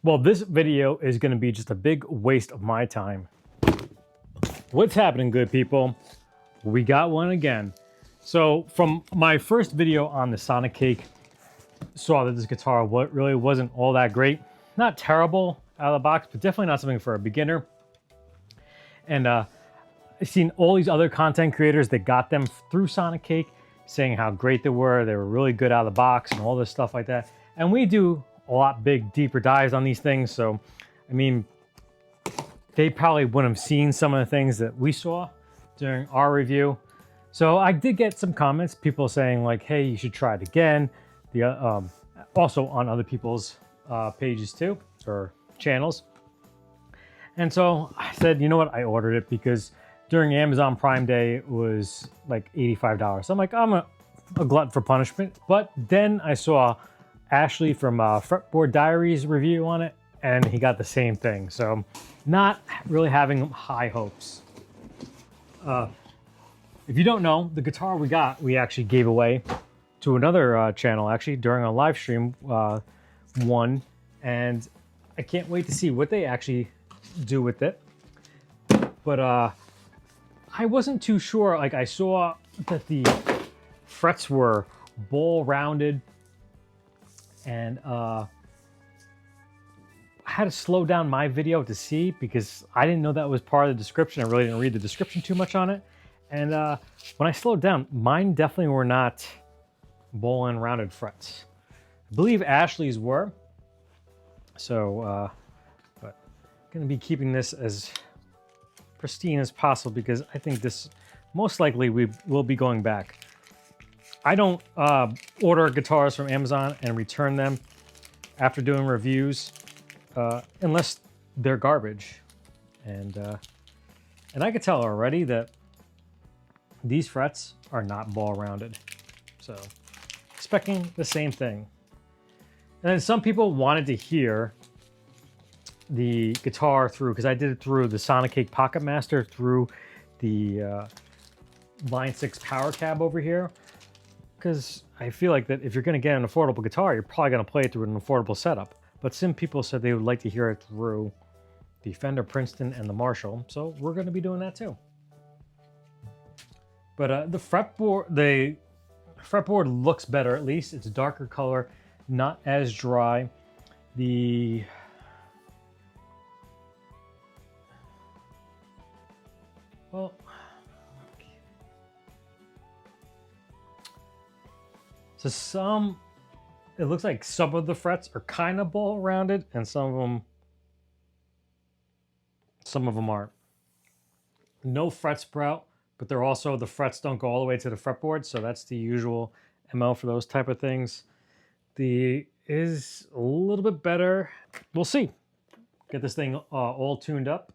Well, this video is going to be just a big waste of my time. What's happening, good people? We got one again. So from my first video on the Sonicake, saw that this guitar really wasn't all that great. Not terrible out of the box, but definitely not something for a beginner. And I've seen all these other content creators that got them through Sonicake saying how great they were really good out of the box and all this stuff like that. And we do a lot deeper dives on these things. So, I mean, they probably wouldn't have seen some of the things that we saw during our review. So I did get some comments, people saying like, hey, you should try it again. Also on other people's pages too, or channels. And so I said, you know what? I ordered it because during Amazon Prime Day, it was like $85. So I'm like, I'm a glutton for punishment. But then I saw Ashley from Fretboard Diaries review on it, and he got the same thing. So not really having high hopes. If you don't know, the guitar we actually gave away to another channel actually during a live stream one, and I can't wait to see what they actually do with it. But I wasn't too sure. Like, I saw that the frets were ball rounded, and I had to slow down my video to see because I didn't know that was part of the description. I really didn't read the description too much on it. And when I slowed down, mine definitely were not ball and rounded frets. I believe Ashley's were. So, but I'm going to be keeping this as pristine as possible because I think this, most likely we will be going back. I don't order guitars from Amazon and return them after doing reviews unless they're garbage. And I could tell already that these frets are not ball rounded. So expecting the same thing. And then some people wanted to hear the guitar through, because I did it through the Sonicake Pocket Master through the Line 6 power cab over here. Because I feel like that if you're going to get an affordable guitar, you're probably going to play it through an affordable setup. But some people said they would like to hear it through the Fender Princeton and the Marshall. So we're going to be doing that too. But the fretboard looks better, at least. It's a darker color, not as dry. Well, so it looks like some of the frets are kind of ball rounded, and some of them aren't. No fret sprout, but they're also, the frets don't go all the way to the fretboard, so that's the usual MO for those type of things. The is a little bit better. We'll see. Get this thing all tuned up.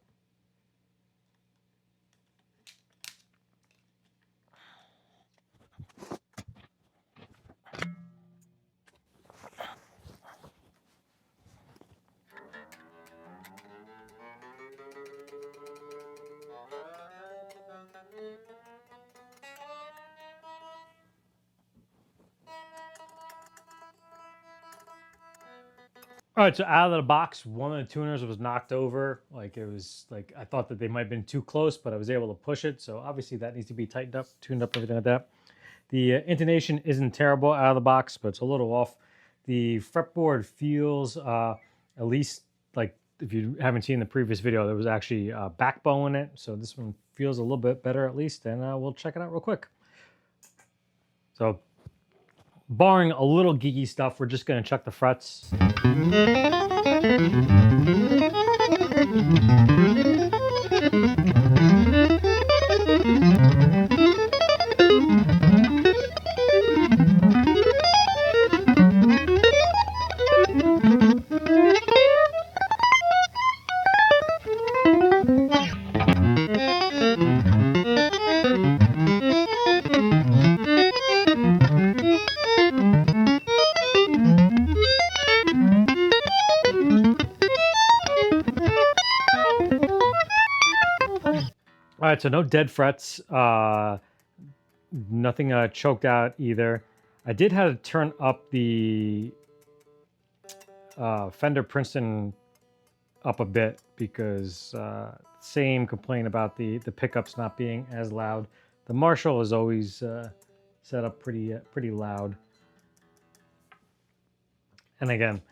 All right, so out of the box, one of the tuners was knocked over. Like, it was like, I thought that they might have been too close, but I was able to push it. So obviously that needs to be tightened up, tuned up, everything like that. The intonation isn't terrible out of the box, but it's a little off. The fretboard feels, at least, like, if you haven't seen the previous video, there was actually a backbone in it. So this one feels a little bit better at least, and we'll check it out real quick. So, barring a little geeky stuff, we're just going to check the frets. All right, so no dead frets, nothing choked out either. I did have to turn up the Fender Princeton up a bit because same complaint about the pickups not being as loud. The Marshall is always set up pretty loud. And again,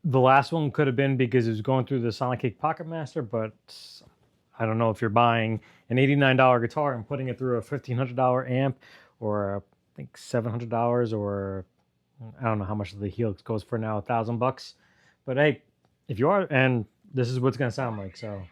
the last one could have been because it was going through the Sonicake Pocket Master, but I don't know if you're buying an $89 guitar and putting it through a $1,500 amp, or I think $700, or I don't know how much the Helix goes for now, $1,000. But hey, if you are, and this is what it's gonna sound like, so.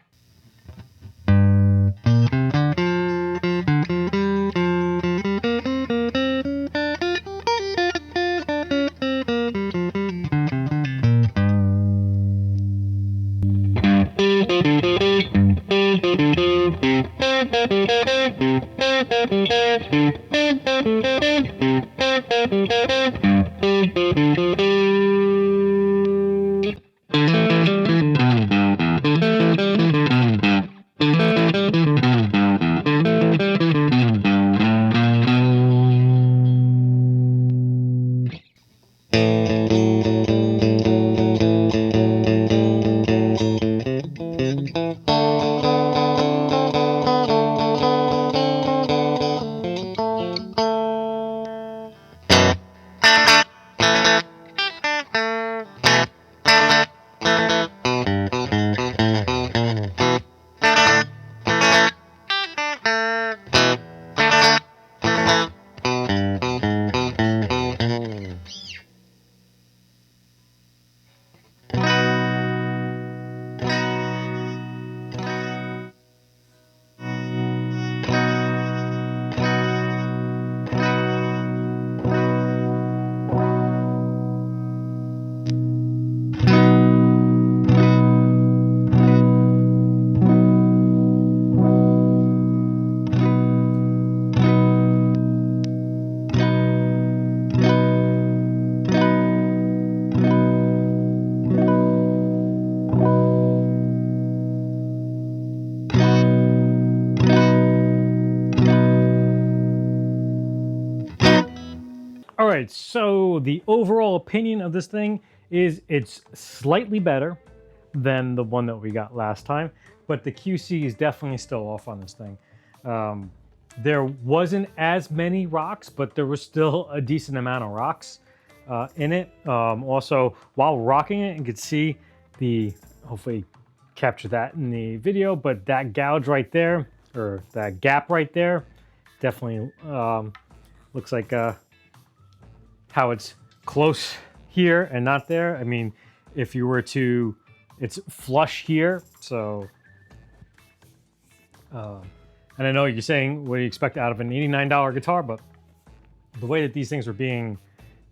All right, so the overall opinion of this thing is it's slightly better than the one that we got last time, but the QC is definitely still off on this thing. There wasn't as many rocks, but there was still a decent amount of rocks in it. Also, while rocking it, you could see hopefully capture that in the video, but that gouge right there, or that gap right there, definitely looks like how it's close here and not there. I mean, if you were to, it's flush here, so, and I know you're saying, what do you expect out of an $89 guitar, but the way that these things were being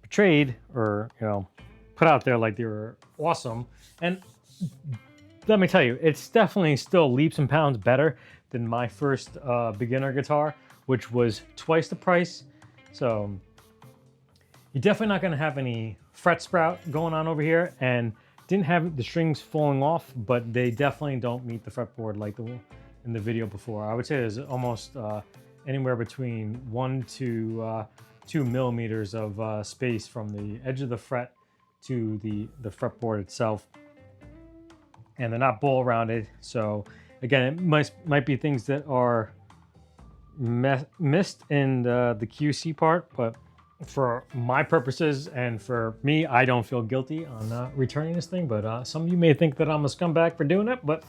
portrayed, or, you know, put out there like they were awesome, and let me tell you, it's definitely still leaps and pounds better than my first beginner guitar, which was twice the price, so you're definitely not going to have any fret sprout going on over here, and didn't have the strings falling off, but they definitely don't meet the fretboard like in the video before. I would say there's almost anywhere between 1 to 2 millimeters of space from the edge of the fret to the fretboard itself, and they're not ball rounded. So again, it might be things that are missed in the QC part, but for my purposes and for me, I don't feel guilty on returning this thing, but some of you may think that I'm a scumbag for doing it, but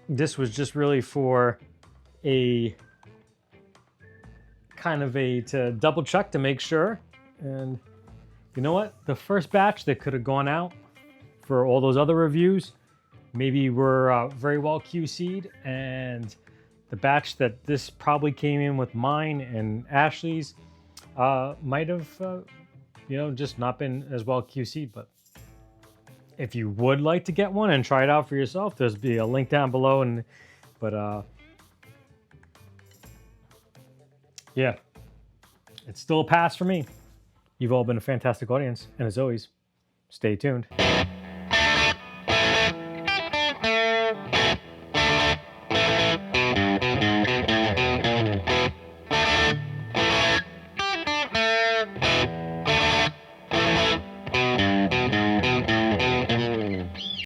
this was just really for a kind of to double check to make sure. And you know what? The first batch that could have gone out for all those other reviews maybe were very well QC'd, and the batch that this probably came in with mine and Ashley's might have, you know, just not been as well QC'd. But if you would like to get one and try it out for yourself, there's be a link down below. And yeah, it's still a pass for me. You've all been a fantastic audience, and as always, stay tuned.